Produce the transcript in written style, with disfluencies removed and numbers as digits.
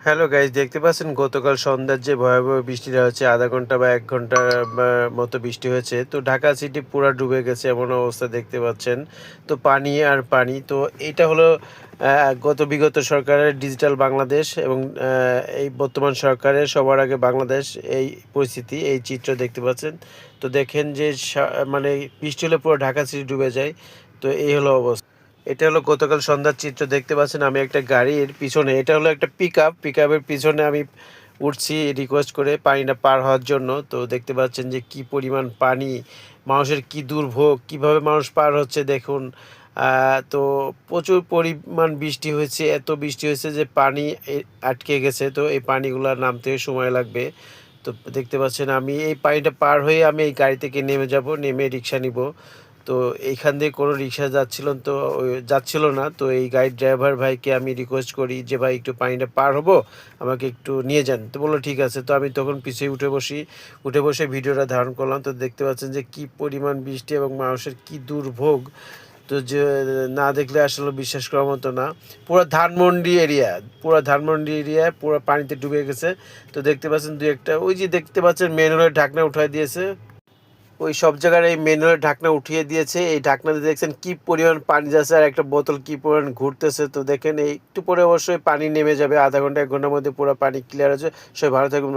Hello guys, দেখতে পাচ্ছেন গতকাল সন্ধ্যার যে ভয়াবহ বৃষ্টিটা হচ্ছে, আধা ঘন্টা বা 1 ঘন্টা মতো বৃষ্টি হয়েছে। তো ঢাকা সিটি পুরা ডুবে গেছে এমন অবস্থা দেখতে পাচ্ছেন। তো পানি আর পানি। তো এটা হলো বিগত সরকারের ডিজিটাল বাংলাদেশ এবং এই বর্তমান সরকারের সবার আগে বাংলাদেশ, এই পরিস্থিতি, এই চিত্র দেখতে পাচ্ছেন। তো দেখেন যে মানে বৃষ্টি হলে পুরো ঢাকা সিটি ডুবে যায়। তো এই হলো অবস্থা। এটা হলো গতকাল সন্ধ্যার চিত্র দেখতে পাচ্ছেন। আমি একটা গাড়ির পিছনে, এটা হলো একটা পিকআপের পিছনে আমি উঠছি রিকোয়েস্ট করে পানিটা পার হওয়ার জন্য। তো দেখতে পাচ্ছেন যে কি পরিমাণ পানি, মানুষের কি দুর্ভোগ, কিভাবে মানুষ পার হচ্ছে দেখুন। তো প্রচুর পরিমাণ বৃষ্টি হয়েছে, এত বৃষ্টি হয়েছে যে পানি আটকে গেছে। তো এই পানিগুলো নামতে সময় লাগবে। তো দেখতে পাচ্ছেন আমি এই পানিটা পার হয়ে আমি এই গাড়ি থেকে নেমে যাব, নেমে রিক্সা নিব। তো এইখান দিয়ে কোনো রিক্সা যাচ্ছিল না। তো এই গাড়ির ড্রাইভার ভাইকে আমি রিকোয়েস্ট করি যে, ভাই একটু পানিটা পার হবো, আমাকে একটু নিয়ে যান। তো বললো ঠিক আছে। তো আমি তখন পিছিয়ে উঠে বসে ভিডিওটা ধারণ করলাম। তো দেখতে পাচ্ছেন যে কি পরিমাণ বৃষ্টি এবং মানুষের কি দুর্ভোগ। তো যে না দেখলে আসলে বিশ্বাস করার মতো না। পুরো ধানমন্ডি এরিয়ায় পুরো পানিতে ডুবে গেছে। তো দেখতে পাচ্ছেন দুই একটা, ওই যে দেখতে পাচ্ছেন ম্যানহোলের ঢাকনা উঠাই দিয়েছে। ওই সব জায়গার এই ম্যানুয়ালের ঢাকনা উঠিয়ে দিয়েছে। এই ঢাকনাতে দেখছেন কি পরিমাণ পানি যাচ্ছে, আর একটা বোতল কি পরিমাণ ঘুরতেছে। তো দেখেন এই একটু পরে অবশ্যই পানি নেমে যাবে, আধা ঘন্টা 1 ঘন্টার মধ্যে পুরো পানি ক্লিয়ার হচ্ছে। সবাই ভালো থাকবেন।